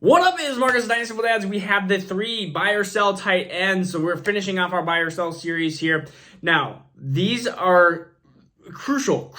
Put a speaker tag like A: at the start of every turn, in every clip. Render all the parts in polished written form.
A: What up, is Marcus Dynasty with ads. We have the 3 buy or sell tight ends. So we're finishing off our buy or sell series here. Now, these are crucial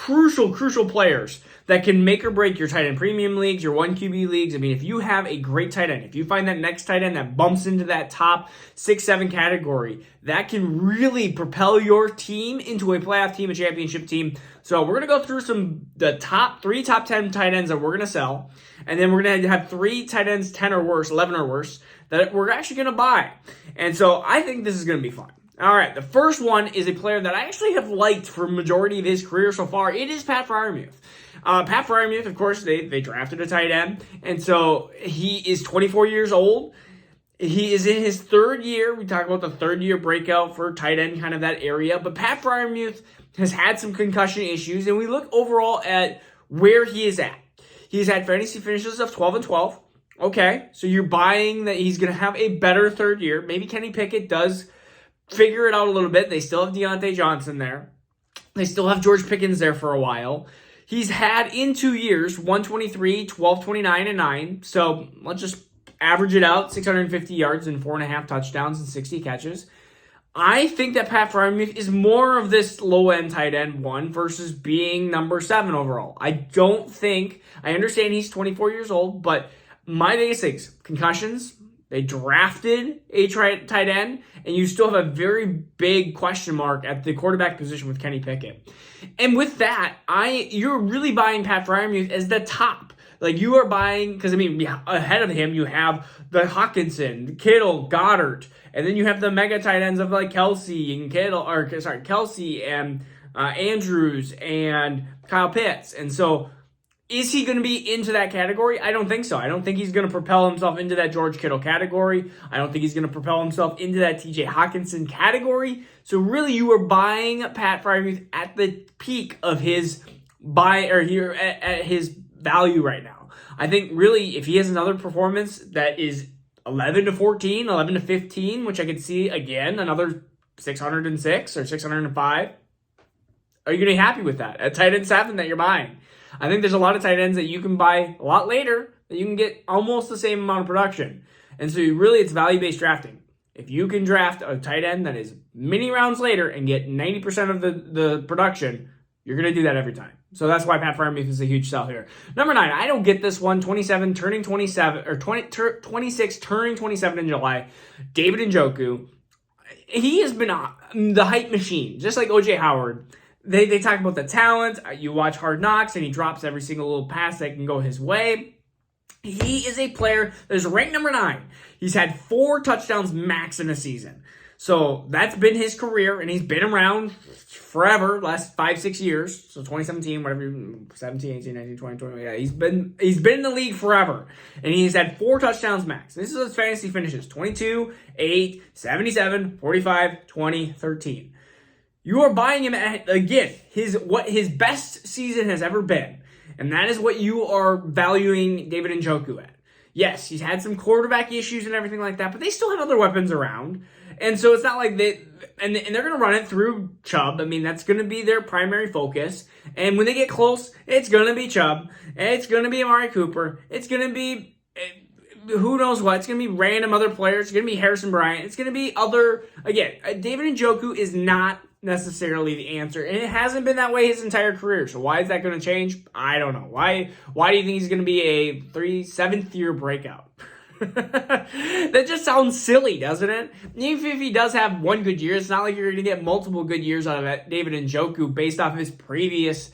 A: players that can make or break your tight end premium leagues, your 1QB leagues. I mean, if you have a great tight end, if you find that next tight end that bumps into that top 6-7 category, that can really propel your team into a playoff team, a championship team. So we're going to go through the top 10 tight ends that we're going to sell. And then we're going to have 3 tight ends, 10 or worse, 11 or worse, that we're actually going to buy. And so I think this is going to be fun. All right, the first one is a player that I actually have liked for a majority of his career so far. It is Pat Freiermuth. Pat Freiermuth, of course, they drafted a tight end, and so he is 24 years old. He is in his 3rd year. We talk about the 3rd year breakout for tight end, kind of that area. But Pat Freiermuth has had some concussion issues, and we look overall at where he is at. He's had fantasy finishes of 12-12. Okay, so you're buying that he's going to have a better 3rd year. Maybe Kenny Pickett does figure it out a little bit. They still have Deontay Johnson there. They still have George Pickens there for a while. He's had in 2 years 123, 12, 29, and 9. So let's just average it out: 650 yards and 4.5 touchdowns and 60 catches. I think that Pat Freiermuth is more of this low-end tight end 1 versus being number 7 overall. I understand he's 24 years old, but my biggest things: concussions. They drafted a tight end, and you still have a very big question mark at the quarterback position with Kenny Pickett. And with that, you're really buying Pat Freiermuth as the top. Like, you are buying, because, I mean, ahead of him, you have the Hawkinson, Kittle, Goddard, and then you have the mega tight ends of, like, Kelsey and Andrews and Kyle Pitts. And so, is he going to be into that category? I don't think so. I don't think he's going to propel himself into that George Kittle category. I don't think he's going to propel himself into that TJ Hawkinson category. So really, you are buying Pat Freiermuth at the peak of his at his value right now. I think really, if he has another performance that is 11-14, 11-15, which I could see again, another 606 or 605, are you going to be happy with that at tight end 7 that you're buying? I think there's a lot of tight ends that you can buy a lot later that you can get almost the same amount of production. And so it's value-based drafting. If you can draft a tight end that is many rounds later and get 90% of the production, you're going to do that every time. So that's why Pat Freiermuth is a huge sell here. Number 9, I don't get this one. 26 turning 27 in July. David Njoku. He has been the hype machine, just like O.J. Howard. They talk about the talent. You watch Hard Knocks, and he drops every single little pass that can go his way. He is a player that is ranked number 9. He's had 4 touchdowns max in a season. So that's been his career, and he's been around forever, last 5-6 years. So 2017, 17, 18, 19, 20, 20. Yeah, he's been in the league forever, and he's had 4 touchdowns max. This is his fantasy finishes: 22, 8, 77, 45, 20, 13. You are buying him at, again, what his best season has ever been. And that is what you are valuing David Njoku at. Yes, he's had some quarterback issues and everything like that, but they still have other weapons around. And so it's not like they're going to run it through Chubb. I mean, that's going to be their primary focus. And when they get close, it's going to be Chubb. It's going to be Amari Cooper. It's going to be who knows what. It's going to be random other players. It's going to be Harrison Bryant. It's going to be David Njoku is not necessarily the answer, and it hasn't been that way his entire career. So why is that going to change? I don't know. Why do you think he's going to be a 7th year breakout? That just sounds silly, doesn't it? Even if he does have one good year, it's not like you're going to get multiple good years out of David Njoku based off his previous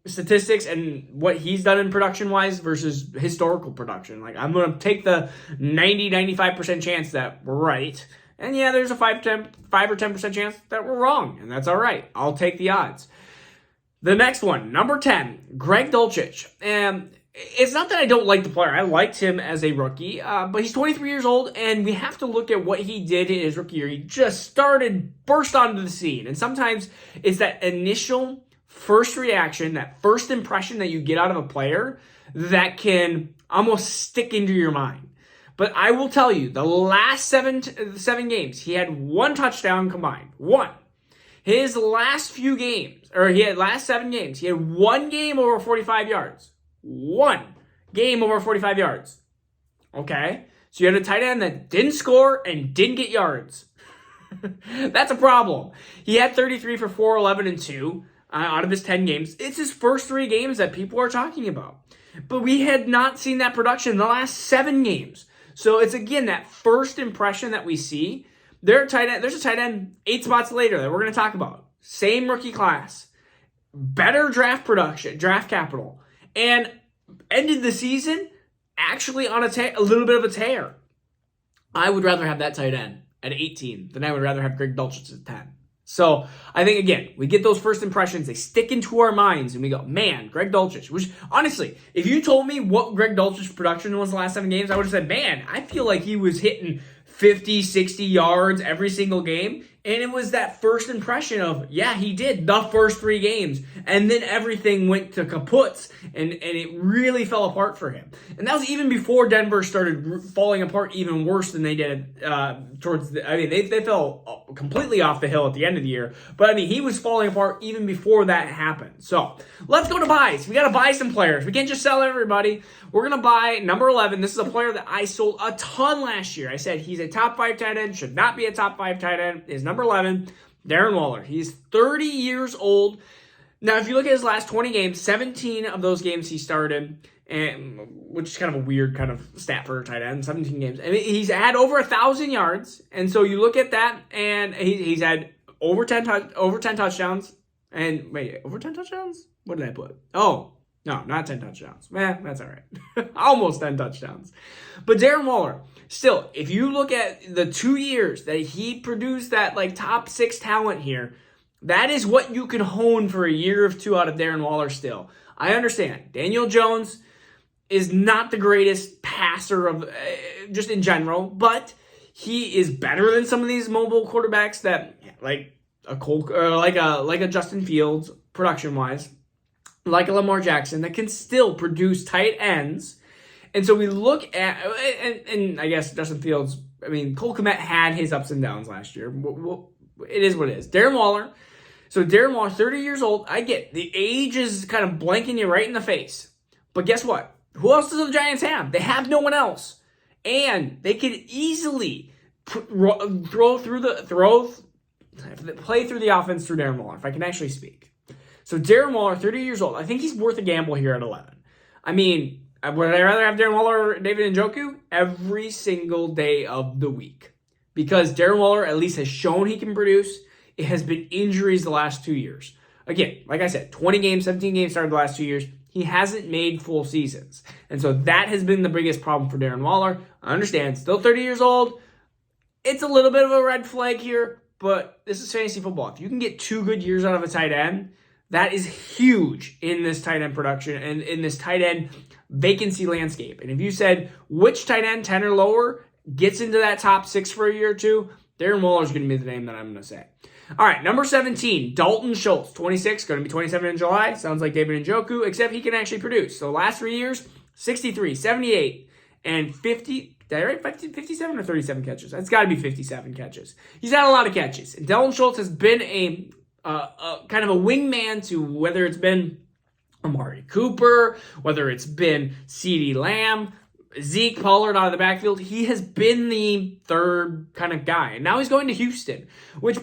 A: statistics and what he's done in production wise versus historical production. Like, I'm going to take the 90-95% chance that we're right. And yeah, there's a 5 or 10% chance that we're wrong, and that's all right. I'll take the odds. The next one, number 10, Greg Dulcich. And it's not that I don't like the player. I liked him as a rookie, but he's 23 years old, and we have to look at what he did in his rookie year. He just burst onto the scene, and sometimes it's that initial first reaction, that first impression that you get out of a player that can almost stick into your mind. But I will tell you, the last seven games, he had 1 touchdown combined. 1. His last 7 games, he had 1 game over 45 yards. 1 game over 45 yards. Okay? So you had a tight end that didn't score and didn't get yards. That's a problem. He had 33 for 411 and 2 out of his 10 games. It's his first 3 games that people are talking about. But we had not seen that production in the last 7 games. So it's, again, that first impression that we see. There's a tight end 8 spots later that we're going to talk about. Same rookie class. Better draft production, draft capital. And ended the season actually on a little bit of a tear. I would rather have that tight end at 18 than I would rather have Greg Dulcich at 10. So I think, again, we get those first impressions. They stick into our minds, and we go, man, Greg Dulcich. Which, honestly, if you told me what Greg Dulcich's production was the last 7 games, I would have said, man, I feel like he was hitting 50, 60 yards every single game. And it was that first impression of, yeah, he did the first 3 games. And then everything went to kaput, and it really fell apart for him. And that was even before Denver started falling apart even worse than they did they fell completely off the hill at the end of the year. But, I mean, he was falling apart even before that happened. So, let's go to buys. We got to buy some players. We can't just sell everybody. We're going to buy number 11. This is a player that I sold a ton last year. I said he's a top 5 tight end, should not be a top 5 tight end. Is number 11, Darren Waller. He's 30 years old. Now, if you look at his last 20 games, 17 of those games he started, which is kind of a weird kind of stat for a tight end, 17 games. I mean, he's had over 1,000 yards, and so you look at that, and he's had over 10 touchdowns. And wait, over 10 touchdowns? What did I put? Oh, no, not 10 touchdowns. That's all right. Almost 10 touchdowns. But Darren Waller, still, if you look at the 2 years that he produced that like top 6 talent here, that is what you can hone for a year of 2 out of Darren Waller still. I understand. Daniel Jones is not the greatest passer of just in general, but he is better than some of these mobile quarterbacks that like a Justin Fields production-wise, like a Lamar Jackson, that can still produce tight ends. And so we look at, and I guess Justin Fields, I mean, Cole Kmet had his ups and downs last year. It is what it is. Darren Waller, 30 years old. I get the age is kind of blanking you right in the face. But guess what? Who else does the Giants have? They have no one else. And they could easily play through the offense through Darren Waller, if I can actually speak. So Darren Waller, 30 years old. I think he's worth a gamble here at 11. I mean, would I rather have Darren Waller or David Njoku? Every single day of the week. Because Darren Waller at least has shown he can produce. It has been injuries the last 2 years. Again, like I said, 20 games, 17 games started the last 2 years. He hasn't made full seasons. And so that has been the biggest problem for Darren Waller. I understand, still 30 years old. It's a little bit of a red flag here, but this is fantasy football. If you can get 2 good years out of a tight end, that is huge in this tight end production and in this tight end vacancy landscape. And if you said which tight end, 10 or lower, gets into that top 6 for a year or 2, Darren Waller is going to be the name that I'm going to say. All right, number 17, Dalton Schultz, 26, going to be 27 in July. Sounds like David Njoku, except he can actually produce. So last 3 years, 63, 78, and 50. Did I write 57 or 37 catches? It's got to be 57 catches. He's had a lot of catches. And Dalton Schultz has been a kind of a wingman to whether it's been Amari Cooper, whether it's been CeeDee Lamb, Zeke Pollard out of the backfield. He has been the third kind of guy. And now he's going to Houston, which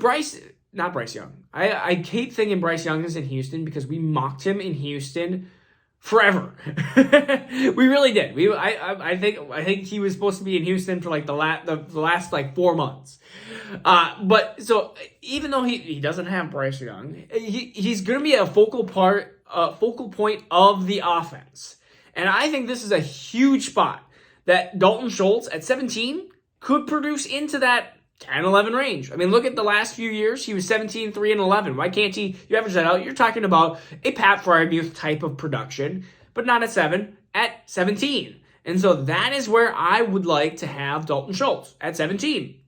A: not Bryce Young. I keep thinking Bryce Young is in Houston because we mocked him in Houston forever. We really did. I think he was supposed to be in Houston for like the last like 4 months. But so even though he doesn't have Bryce Young, he's going to be a focal point of the offense. And I think this is a huge spot that Dalton Schultz at 17 could produce into that 10-11 range. I mean, look at the last few years. He was 17, 3, and 11. Why can't he? You average that out. You're talking about a Pat Freiermuth type of production, but not at 7, at 17. And so that is where I would like to have Dalton Schultz at 17.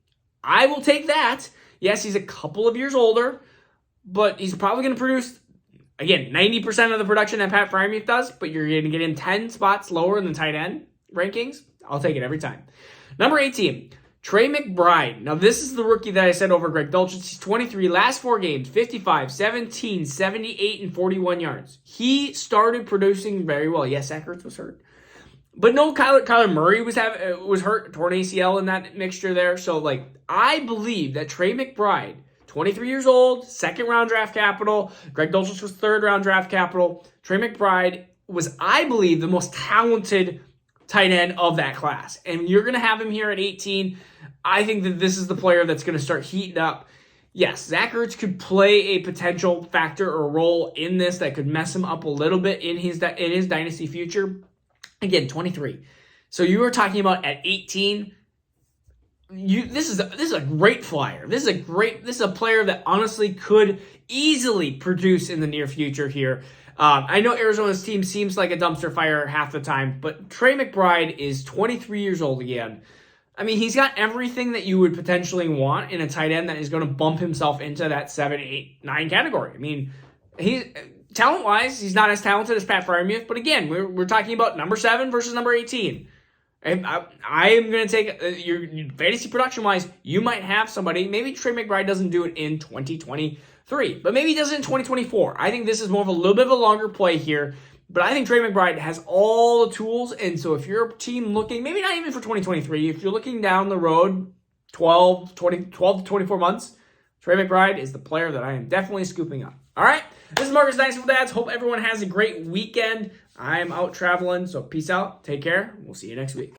A: I will take that. Yes, he's a couple of years older, but he's probably going to produce, again, 90% of the production that Pat Freiermuth does, but you're going to get in 10 spots lower in the tight end rankings. I'll take it every time. Number 18, Trey McBride. Now, this is the rookie that I said over Greg Dulcich. He's 23, last 4 games, 55, 17, 78, and 41 yards. He started producing very well. Yes, Zach Ertz was hurt. But no, Kyler Murray was hurt, torn ACL in that mixture there. So, like, I believe that Trey McBride, 23 years old, second-round draft capital. Greg Dulcich was third-round draft capital. Trey McBride was, I believe, the most talented tight end of that class. And you're going to have him here at 18. I think that this is the player that's going to start heating up. Yes, Zach Ertz could play a potential factor or role in this that could mess him up a little bit in his dynasty future. Again, 23. So you were talking about at 18. This is a great flyer. This is a player that honestly could easily produce in the near future here. I know Arizona's team seems like a dumpster fire half the time, but Trey McBride is 23 years old again. I mean, he's got everything that you would potentially want in a tight end that is going to bump himself into that 7, 8, 9 category. I mean, talent-wise, he's not as talented as Pat Freiermuth, but again, we're talking about number 7 versus number 18. And I am going to take your fantasy production-wise, you might have somebody, maybe Trey McBride doesn't do it in 2023, but maybe he does it in 2024. I think this is more of a little bit of a longer play here, but I think Trey McBride has all the tools, and so if you're a team looking, maybe not even for 2023, if you're looking down the road 12 to 24 months, Trey McBride is the player that I am definitely scooping up. All right, this is Marcus Dynasty with Dads. Hope everyone has a great weekend. I'm out traveling, so peace out. Take care. We'll see you next week.